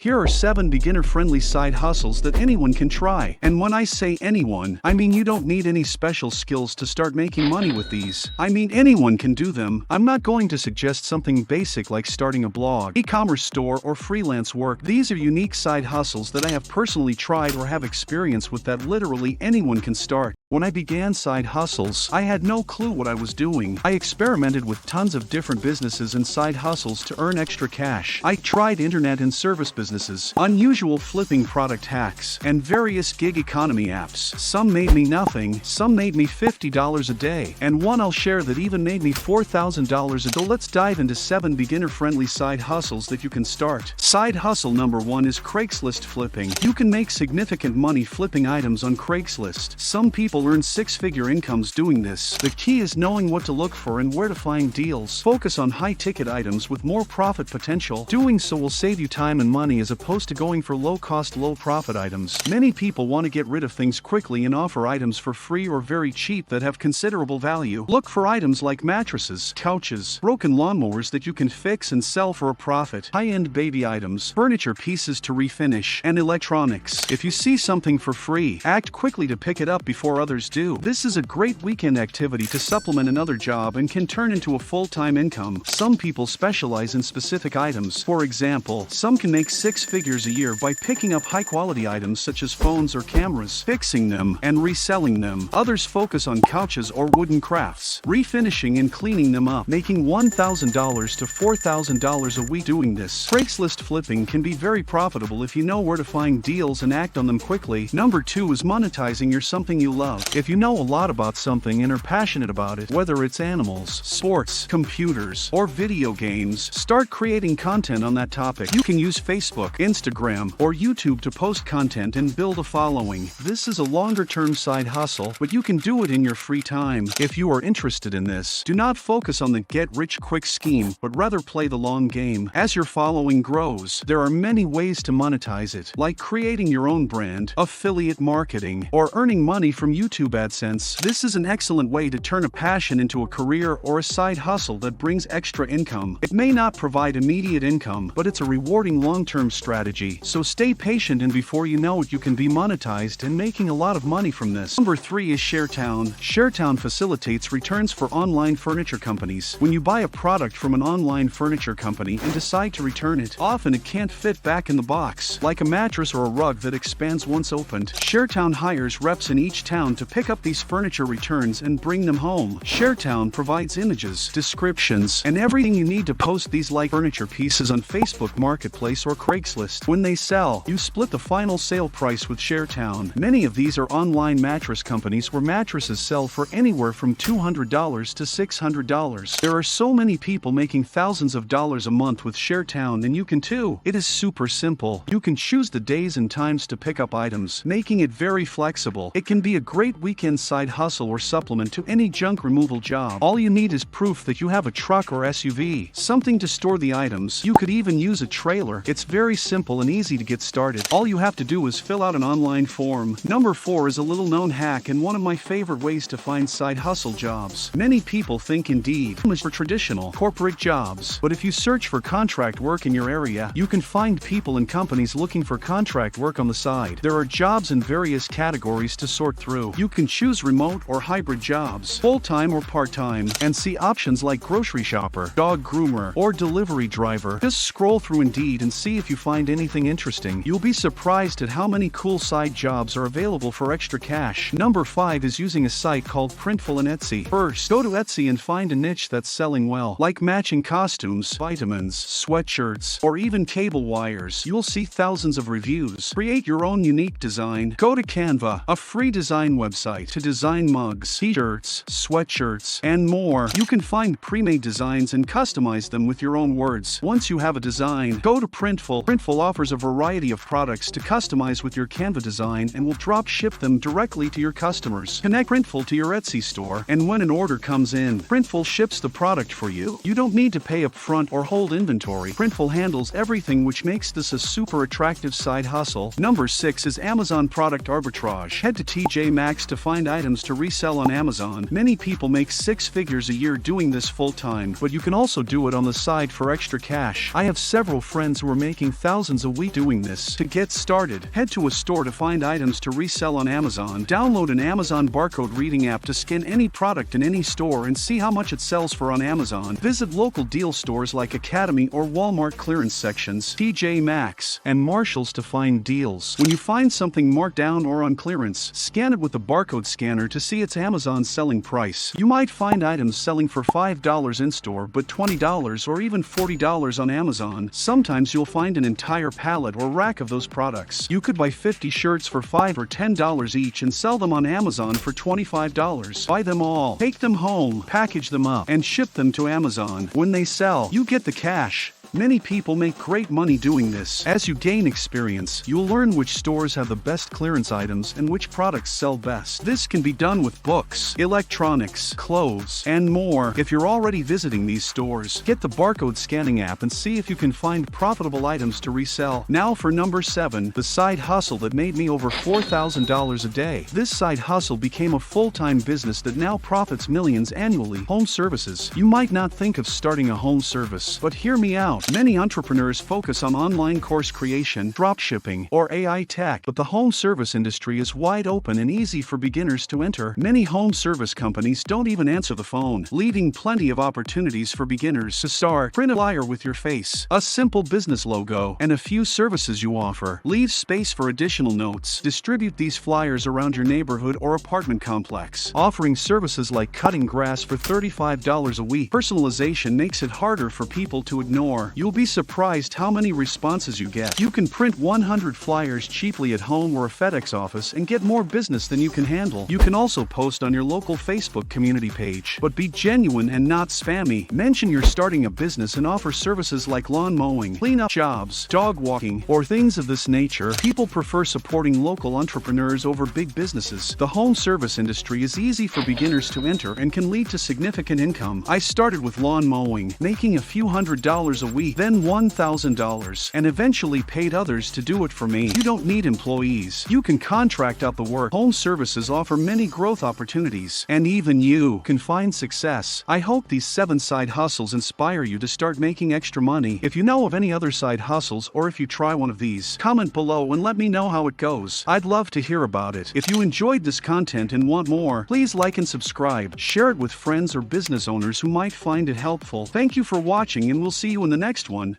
Here are 7 beginner-friendly side hustles that anyone can try. And when I say anyone, I mean you don't need any special skills to start making money with these. I mean anyone can do them. I'm not going to suggest something basic like starting a blog, e-commerce store, or freelance work. These are unique side hustles that I have personally tried or have experience with that literally anyone can start. When I began side hustles, I had no clue what I was doing. I experimented with tons of different businesses and side hustles to earn extra cash. I tried internet and service businesses, unusual flipping product hacks, and various gig economy apps. Some made me nothing, some made me $50 a day, and one I'll share that even made me $4,000 a day. Let's dive into 7 beginner-friendly side hustles that you can start. Side hustle number 1 is Craigslist Flipping. You can make significant money flipping items on Craigslist. Some people earn 6-figure incomes doing this. The key is knowing what to look for and where to find deals. Focus on high-ticket items with more profit potential. Doing so will save you time and money as opposed to going for low-cost, low-profit items. Many people want to get rid of things quickly and offer items for free or very cheap that have considerable value. Look for items like mattresses, couches, broken lawnmowers that you can fix and sell for a profit, high-end baby items, furniture pieces to refinish, and electronics. If you see something for free, act quickly to pick it up before others do. This is a great weekend activity to supplement another job and can turn into a full-time income. Some people specialize in specific items. For example, some can make 6 figures a year by picking up high-quality items such as phones or cameras, fixing them, and reselling them. Others focus on couches or wooden crafts, refinishing and cleaning them up, making $1,000 to $4,000 a week doing this. Craigslist flipping can be very profitable if you know where to find deals and act on them quickly. Number 2 is monetizing your something you love. If you know a lot about something and are passionate about it, whether it's animals, sports, computers, or video games, start creating content on that topic. You can use Facebook, Instagram, or YouTube to post content and build a following. This is a longer-term side hustle, but you can do it in your free time. If you are interested in this, do not focus on the get-rich-quick scheme, but rather play the long game. As your following grows, there are many ways to monetize it, like creating your own brand, affiliate marketing, or earning money from YouTube AdSense. This is an excellent way to turn a passion into a career or a side hustle that brings extra income. It may not provide immediate income, but it's a rewarding long-term strategy. So stay patient, and before you know it, you can be monetized and making a lot of money from this. Number 3 is ShareTown. ShareTown facilitates returns for online furniture companies. When you buy a product from an online furniture company and decide to return it, often it can't fit back in the box, like a mattress or a rug that expands once opened. ShareTown hires reps in each town to pick up these furniture returns and bring them home. ShareTown provides images, descriptions, and everything you need to post these like furniture pieces on Facebook Marketplace or Craigslist. When they sell, you split the final sale price with ShareTown. Many of these are online mattress companies where mattresses sell for anywhere from $200 to $600. There are so many people making thousands of dollars a month with ShareTown, and you can too. It is super simple. You can choose the days and times to pick up items, making it very flexible. It can be a great weekend side hustle or supplement to any junk removal job. All you need is proof that you have a truck or SUV, something to store the items. You could even use a trailer. It's very simple and easy to get started. All you have to do is fill out an online form. Number 4 is a little-known hack and one of my favorite ways to find side hustle jobs. Many people think Indeed is for traditional corporate jobs, but if you search for contract work in your area, you can find people and companies looking for contract work on the side. There are jobs in various categories to sort through. You can choose remote or hybrid jobs, full-time or part-time, and see options like grocery shopper, dog groomer, or delivery driver. Just scroll through Indeed and see if you find anything interesting. You'll be surprised at how many cool side jobs are available for extra cash. Number 5 is using a site called Printful and Etsy. First, go to Etsy and find a niche that's selling well, like matching costumes, vitamins, sweatshirts, or even cable wires. You'll see thousands of reviews. Create your own unique design. Go to Canva, a free design website, to design mugs, t-shirts, sweatshirts, and more. You can find pre-made designs and customize them with your own words. Once you have a design, go to Printful. Printful offers a variety of products to customize with your Canva design and will drop ship them directly to your customers. Connect Printful to your Etsy store, and when an order comes in, Printful ships the product for you. You don't need to pay up front or hold inventory. Printful handles everything, which makes this a super attractive side hustle. Number 6 is Amazon product arbitrage. Head to TJ Maxx hacks to find items to resell on Amazon. Many people make 6 figures a year doing this full-time, but you can also do it on the side for extra cash. I have several friends who are making thousands a week doing this. To get started, head to a store to find items to resell on Amazon. Download an Amazon barcode reading app to scan any product in any store and see how much it sells for on Amazon. Visit local deal stores like Academy or Walmart clearance sections, TJ Maxx, and Marshalls to find deals. When you find something marked down or on clearance, scan it with the barcode scanner to see its Amazon selling price. You might find items selling for $5 in-store but $20 or even $40 on Amazon. Sometimes you'll find an entire pallet or rack of those products. You could buy 50 shirts for $5 or $10 each and sell them on Amazon for $25. Buy them all, take them home, package them up, and ship them to Amazon. When they sell, you get the cash. Many people make great money doing this. As you gain experience, you'll learn which stores have the best clearance items and which products sell best. This can be done with books, electronics, clothes, and more. If you're already visiting these stores, get the barcode scanning app and see if you can find profitable items to resell. Now for number 7, the side hustle that made me over $4,000 a day. This side hustle became a full-time business that now profits millions annually. Home services. You might not think of starting a home service, but hear me out. Many entrepreneurs focus on online course creation, dropshipping, or AI tech, but the home service industry is wide open and easy for beginners to enter. Many home service companies don't even answer the phone, leaving plenty of opportunities for beginners to start. Print a flyer with your face, a simple business logo, and a few services you offer. Leave space for additional notes. Distribute these flyers around your neighborhood or apartment complex, offering services like cutting grass for $35 a week. Personalization makes it harder for people to ignore. You'll be surprised how many responses you get. You can print 100 flyers cheaply at home or a FedEx office and get more business than you can handle. You can also post on your local Facebook community page, but be genuine and not spammy. Mention you're starting a business and offer services like lawn mowing, cleanup jobs, dog walking, or things of this nature. People prefer supporting local entrepreneurs over big businesses. The home service industry is easy for beginners to enter and can lead to significant income. I started with lawn mowing, making a few $100s a week, then $1,000, and eventually paid others to do it for me. You don't need employees. You can contract out the work. Home services offer many growth opportunities, and even you can find success. I hope these 7 side hustles inspire you to start making extra money. If you know of any other side hustles or if you try one of these, comment below and let me know how it goes. I'd love to hear about it. If you enjoyed this content and want more, please like and subscribe. Share it with friends or business owners who might find it helpful. Thank you for watching, and we'll see you in the next one.